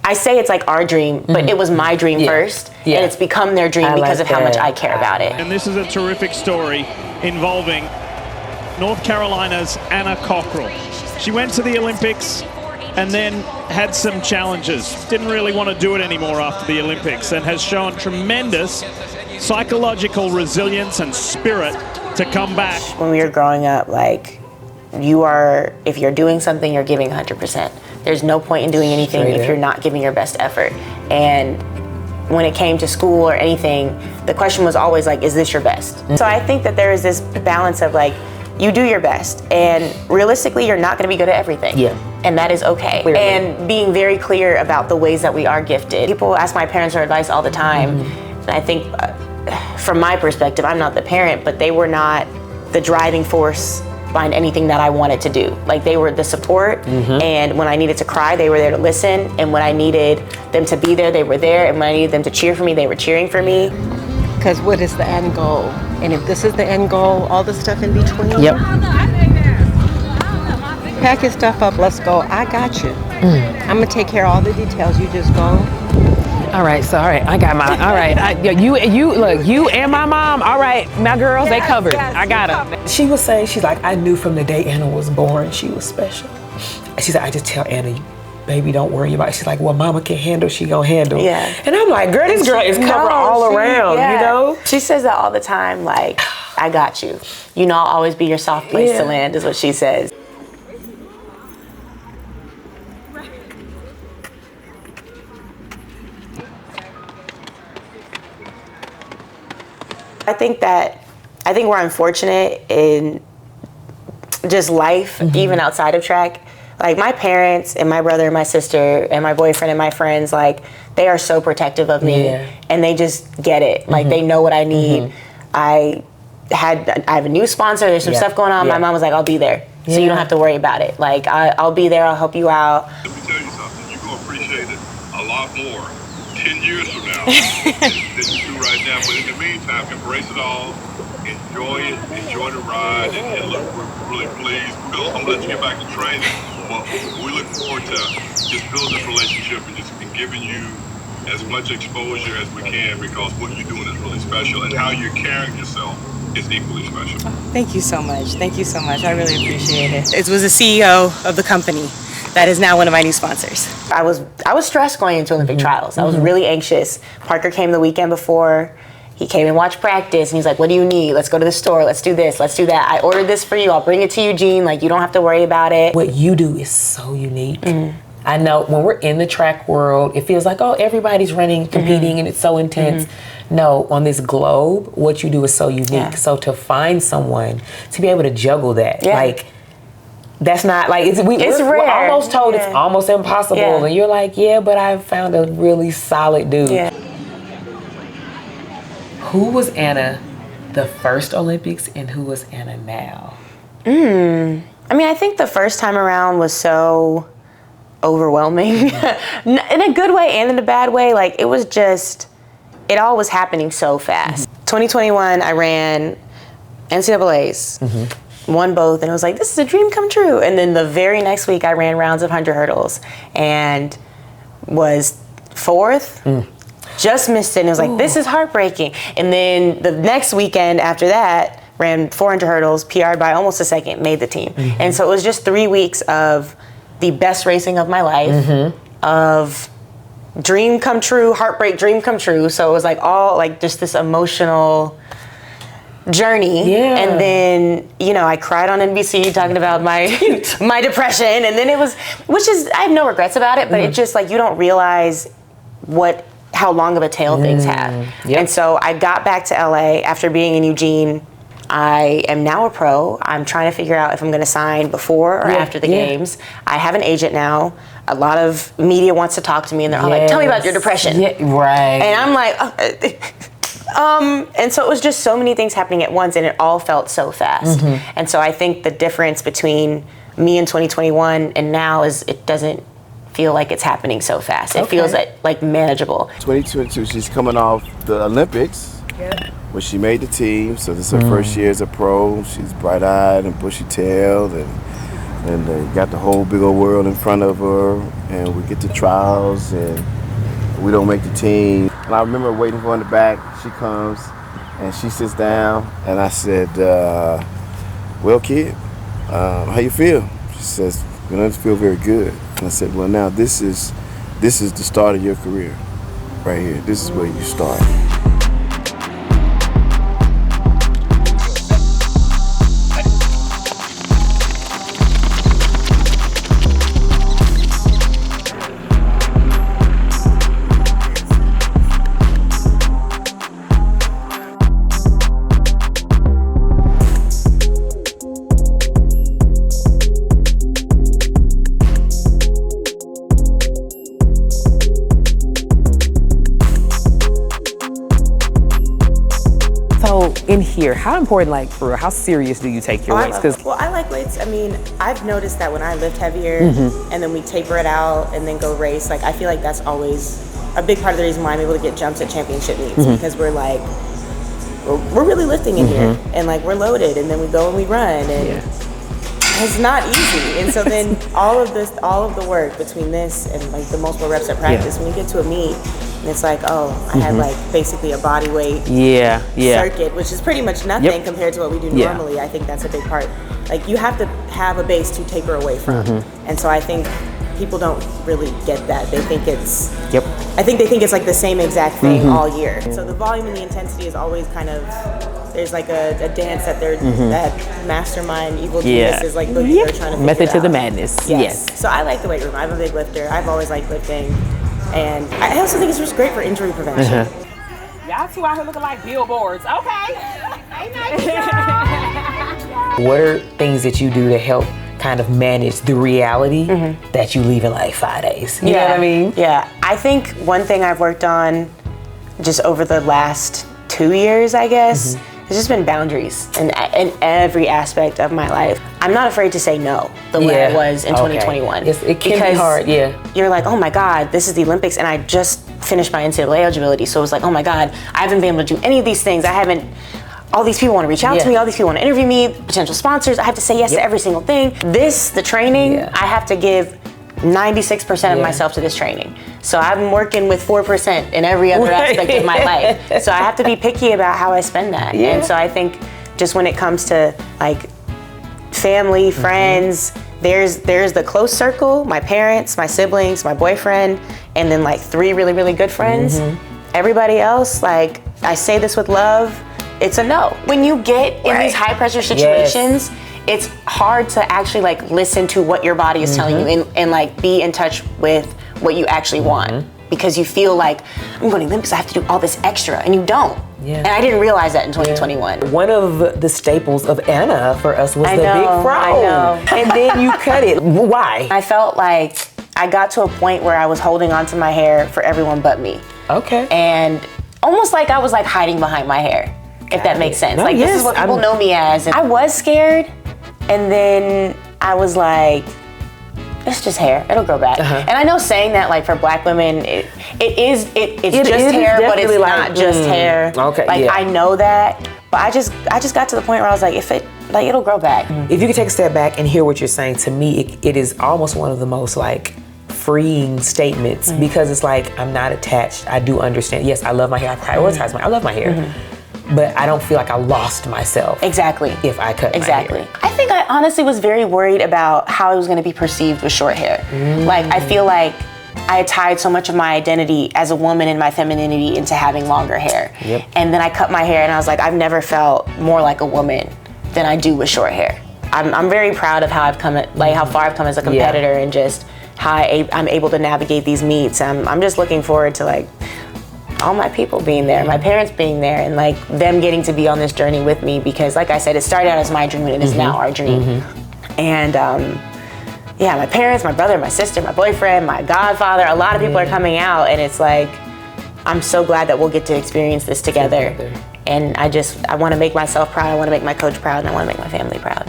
I say it's like our dream, but it was my dream first, and it's become their dream because of how much I care about it. And this is a terrific story involving North Carolina's Anna Cockrell. She went to the Olympics and then had some challenges. Didn't really want to do it anymore after the Olympics, and has shown tremendous psychological resilience and spirit to come back. When we were growing up, like, if you're doing something, you're giving 100%. There's no point in doing anything if you're not giving your best effort. And when it came to school or anything, the question was always like, is this your best? So I think that there is this balance of like, you do your best, and realistically, you're not gonna be good at everything. And that is okay. Clearly. And being very clear about the ways that we are gifted. People ask my parents for advice all the time, and I think from my perspective, I'm not the parent, but they were not the driving force behind anything that I wanted to do. Like, they were the support, and when I needed to cry, they were there to listen, and when I needed them to be there, they were there, and when I needed them to cheer for me, they were cheering for me. Because what is the end goal? And if this is the end goal, all the stuff in between, pack your stuff up, let's go. I got you. I'm gonna take care of all the details, you just go. All right, I got my, all right. You and my mom, all right, my girls, they covered. I got them. She was saying, she's like, I knew from the day Anna was born, she was special. And she said, I just tell Anna, baby, don't worry about it. She's like, what mama can handle, she gonna handle. And I'm like, girl, this girl is covered all around, you know? She says that all the time, like, I got you. You know, I'll always be your soft place to land, is what she says. I think we're unfortunate in just life, even outside of track. Like, my parents and my brother and my sister and my boyfriend and my friends, like, they are so protective of me, and they just get it. Like, they know what I need. I have a new sponsor. There's some stuff going on. My mom was like, I'll be there, so you don't have to worry about it. Like, I'll be there. I'll help you out. Let me tell you something. You're going to appreciate it a lot more 10 years from now than you do right now. But in the meantime, embrace it all. Enjoy it. Enjoy the ride. And look, we're really pleased. Bill, I'm going to let you get back to training. But we look forward to just building this relationship and just giving you as much exposure as we can, because what you're doing is really special, and how you're carrying yourself is equally special. Thank you so much. Thank you so much. I really appreciate it. It was the CEO of the company that is now one of my new sponsors. I was stressed going into Olympic trials. I was really anxious. Parker came the weekend before. He came and watched practice, and he's like, what do you need? Let's go to the store. Let's do this. Let's do that. I ordered this for you. I'll bring it to Eugene. Like, you don't have to worry about it. What you do is so unique. I know when we're in the track world, it feels like, oh, everybody's running, competing, and it's so intense. No, on this globe, what you do is so unique. So to find someone to be able to juggle that, like, that's not like, it's rare. We're almost told it's almost impossible, and you're like, yeah, but I found a really solid dude. Who was Anna the first Olympics, and who was Anna now? I mean, I think the first time around was so overwhelming in a good way and in a bad way. Like, it was just, it all was happening so fast. 2021, I ran NCAAs, won both, and it was like, this is a dream come true. And then the very next week, I ran rounds of 100 hurdles and was fourth. Just missed it, and it was like, this is heartbreaking. And then the next weekend after that, ran 400 hurdles, PR'd by almost a second, made the team. And so it was just 3 weeks of the best racing of my life, of dream come true, heartbreak, dream come true. So it was like all like just this emotional journey. And then, you know, I cried on NBC talking about my my depression, and then it was, which is, I have no regrets about it, but it just like, you don't realize how long of a tail things have. And so I got back to LA after being in Eugene. I am now a pro. I'm trying to figure out if I'm going to sign before or after the games. I have an agent now. A lot of media wants to talk to me, and they're all like, tell me about your depression. And I'm like, and so it was just so many things happening at once, and it all felt so fast. And so I think the difference between me in 2021 and now is it doesn't feel like it's happening so fast. It feels like manageable. 2022, she's coming off the Olympics, where she made the team. So this is her first year as a pro. She's bright-eyed and bushy-tailed, and and they got the whole big old world in front of her, and we get to trials, and we don't make the team. And I remember waiting for her in the back. She comes, and she sits down, and I said, well, kid, how you feel? She says, I just feel very good. And I said, well, now this is the start of your career, right here. This is where you start. In here, how important, like for real, how serious do you take your weights? Well, I like weights. I mean, I've noticed that when I lift heavier and then we taper it out and then go race, like I feel like that's always a big part of the reason why I'm able to get jumps at championship meets, because we're like, we're really lifting in here, and like we're loaded, and then we go and we run, and it's not easy. And so then all of the work between this and like the multiple reps at practice, when you get to a meet, and it's like, oh, I had like basically a body weight circuit, which is pretty much nothing compared to what we do normally. I think that's a big part. Like you have to have a base to taper away from. And so I think people don't really get that. They think it's, I think they think it's like the same exact thing all year. So the volume and the intensity is always kind of, there's like a dance that they're, that mastermind evil genius is like looking, they're trying to method to out. the madness. Yes. So I like the weight room. I'm a big lifter. I've always liked lifting. And I also think it's just great for injury prevention. Y'all two out here looking like billboards. Okay. What are things that you do to help kind of manage the reality that you leave in like 5 days? You know what I mean? Yeah. I think one thing I've worked on just over the last 2 years, I guess, has just been boundaries in every aspect of my life. I'm not afraid to say no the way I was in 2021. Yes, it can be hard, You're like, oh my God, this is the Olympics, and I just finished my NCAA eligibility, so it was like, oh my God, I haven't been able to do any of these things. All these people want to reach out to me, all these people want to interview me, potential sponsors, I have to say yes to every single thing. The training, I have to give 96% of myself to this training. So I'm working with 4% in every other aspect of my life. So I have to be picky about how I spend that. And so I think just when it comes to like family, friends, there's the close circle, my parents, my siblings, my boyfriend, and then like 3 really, really good friends. Everybody else, like I say this with love, it's a no. When you get in these high pressure situations, it's hard to actually like listen to what your body is telling you and like be in touch with what you actually want, because you feel like I'm going to Olympics, I have to do all this extra, and you don't. And I didn't realize that in 2021. One of the staples of Anna for us was the big fro. I know. And then you cut it. Why? I felt like I got to a point where I was holding onto my hair for everyone but me. Okay. And almost like I was like hiding behind my hair, if that makes sense. No, like this is what people know me as. And I was scared, and then I was like, it's just hair, it'll grow back. And I know saying that like for Black women, it's just hair, but it's not just hair. Okay, like I know that, but I just got to the point where I was like, it'll grow back. If you could take a step back and hear what you're saying, to me, it is almost one of the most like freeing statements, because it's like, I'm not attached. I do understand. Yes, I love my hair. I prioritize I love my hair. But I don't feel like I lost myself. Exactly. If I cut my hair. I think I honestly was very worried about how I was going to be perceived with short hair. Like, I feel like I had tied so much of my identity as a woman and my femininity into having longer hair. And then I cut my hair and I was like, I've never felt more like a woman than I do with short hair. I'm very proud of how I've come, like how far I've come as a competitor and just how I'm able to navigate these meets. I'm just looking forward to like all my people being there, my parents being there, and like them getting to be on this journey with me, because like I said, it started out as my dream and it is now our dream. And my parents, my brother, my sister, my boyfriend, my godfather, a lot of people are coming out, and it's like, I'm so glad that we'll get to experience this together. And I want to make myself proud, I want to make my coach proud, and I want to make my family proud.